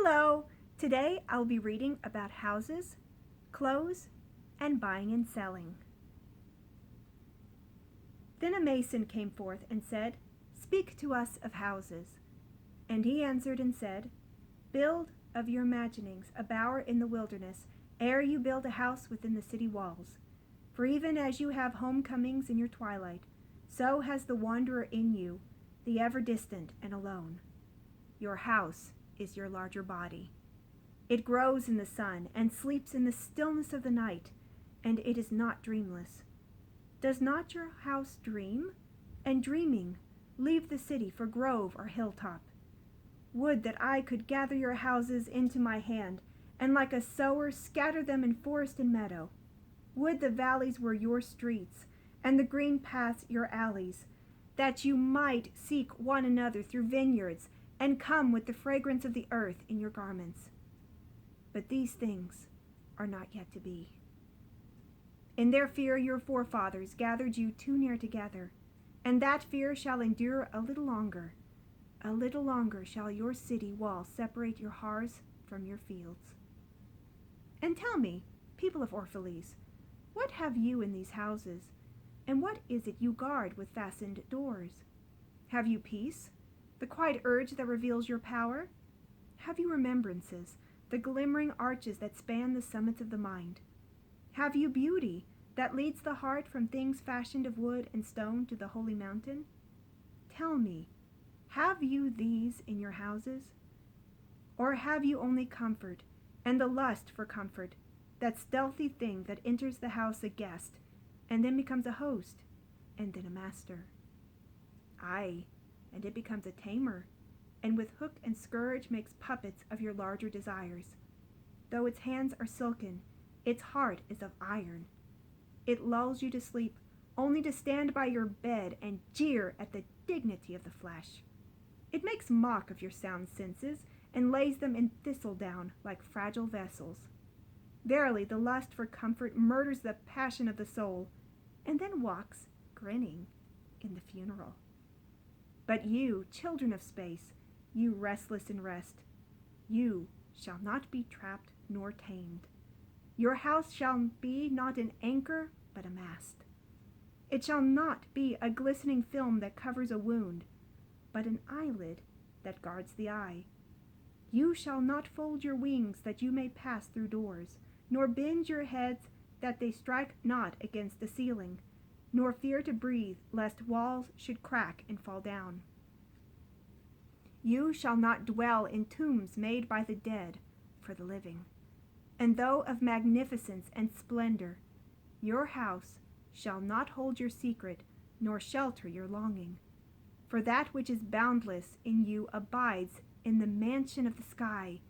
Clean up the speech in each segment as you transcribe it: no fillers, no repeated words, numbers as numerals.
Hello! Today I'll be reading about houses, clothes, and buying and selling. Then a mason came forth and said, "Speak to us of houses." And he answered and said, "Build of your imaginings a bower in the wilderness, ere you build a house within the city walls. For even as you have homecomings in your twilight, so has the wanderer in you, the ever distant and alone. Your house is your larger body. It grows in the sun and sleeps in the stillness of the night, and it is not dreamless. Does not your house dream? And dreaming, leave the city for grove or hilltop. Would that I could gather your houses into my hand, and like a sower scatter them in forest and meadow. Would the valleys were your streets, and the green paths your alleys, that you might seek one another through vineyards, and come with the fragrance of the earth in your garments. But these things are not yet to be. In their fear your forefathers gathered you too near together, and that fear shall endure a little longer. A little longer shall your city walls separate your hearths from your fields. And tell me, people of Orphalese, what have you in these houses, and what is it you guard with fastened doors? Have you peace, the quiet urge that reveals your power? Have you remembrances, the glimmering arches that span the summits of the mind? Have you beauty that leads the heart from things fashioned of wood and stone to the holy mountain? Tell me, have you these in your houses? Or have you only comfort, and the lust for comfort, that stealthy thing that enters the house a guest, and then becomes a host, and then a master? Aye, and it becomes a tamer, and with hook and scourge makes puppets of your larger desires. Though its hands are silken, its heart is of iron. It lulls you to sleep, only to stand by your bed and jeer at the dignity of the flesh. It makes mock of your sound senses, and lays them in thistledown like fragile vessels. Verily, the lust for comfort murders the passion of the soul, and then walks, grinning, in the funeral. But you, children of space, you restless in rest, you shall not be trapped nor tamed. Your house shall be not an anchor, but a mast. It shall not be a glistening film that covers a wound, but an eyelid that guards the eye. You shall not fold your wings that you may pass through doors, nor bend your heads that they strike not against the ceiling, nor fear to breathe lest walls should crack and fall down. You shall not dwell in tombs made by the dead for the living. And though of magnificence and splendor, your house shall not hold your secret, nor shelter your longing. For that which is boundless in you abides in the mansion of the sky,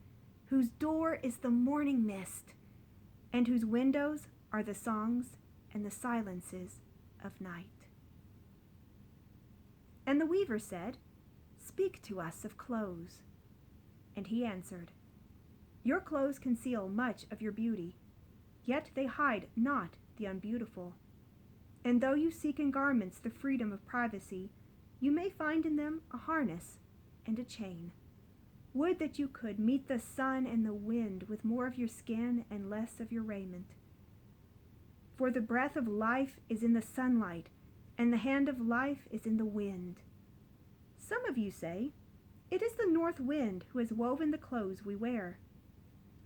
whose door is the morning mist, and whose windows are the songs and the silences of night. And the weaver said, "Speak to us of clothes." And he answered, "Your clothes conceal much of your beauty, yet they hide not the unbeautiful. And though you seek in garments the freedom of privacy, you may find in them a harness and a chain. Would that you could meet the sun and the wind with more of your skin and less of your raiment. For the breath of life is in the sunlight, and the hand of life is in the wind. Some of you say, it is the north wind who has woven the clothes we wear.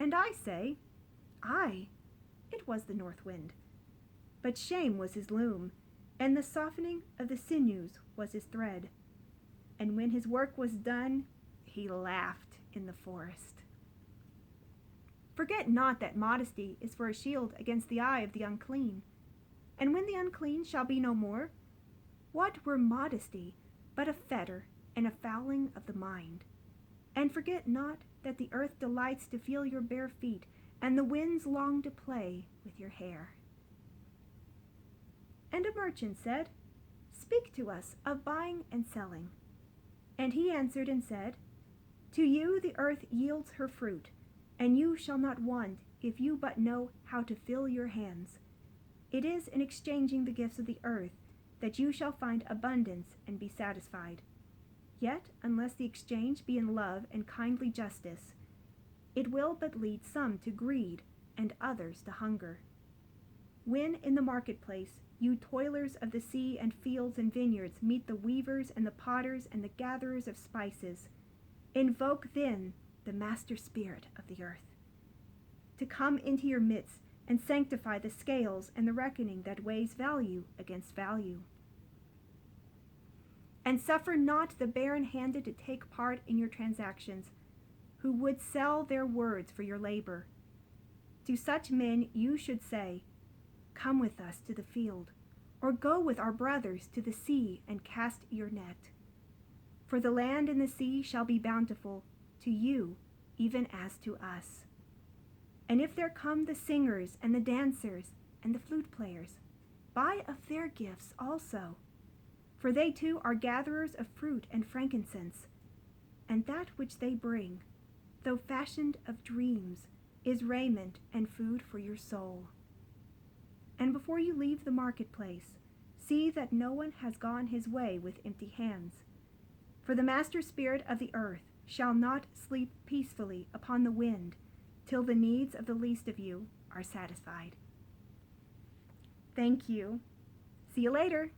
And I say, aye, it was the north wind. But shame was his loom, and the softening of the sinews was his thread. And when his work was done, he laughed in the forest. Forget not that modesty is for a shield against the eye of the unclean. And when the unclean shall be no more, what were modesty but a fetter and a fouling of the mind? And forget not that the earth delights to feel your bare feet, and the winds long to play with your hair. And a merchant said, "Speak to us of buying and selling." And he answered and said, "To you the earth yields her fruit, and you shall not want if you but know how to fill your hands. It is in exchanging the gifts of the earth that you shall find abundance and be satisfied. Yet, unless the exchange be in love and kindly justice, It will but lead some to greed and others to hunger. When in the marketplace you toilers of the sea and fields and vineyards meet the weavers and the potters and the gatherers of spices, invoke then the master spirit of the earth, to come into your midst and sanctify the scales and the reckoning that weighs value against value. And suffer not the barren-handed to take part in your transactions, who would sell their words for your labor. To such men you should say, come with us to the field, or go with our brothers to the sea and cast your net. For the land and the sea shall be bountiful to you, even as to us. And if there come the singers and the dancers and the flute players, buy of their gifts also. For they too are gatherers of fruit and frankincense, and that which they bring, though fashioned of dreams, is raiment and food for your soul. And before you leave the marketplace, see that no one has gone his way with empty hands. For the master spirit of the earth shall not sleep peacefully upon the wind till the needs of the least of you are satisfied. Thank you. See you later.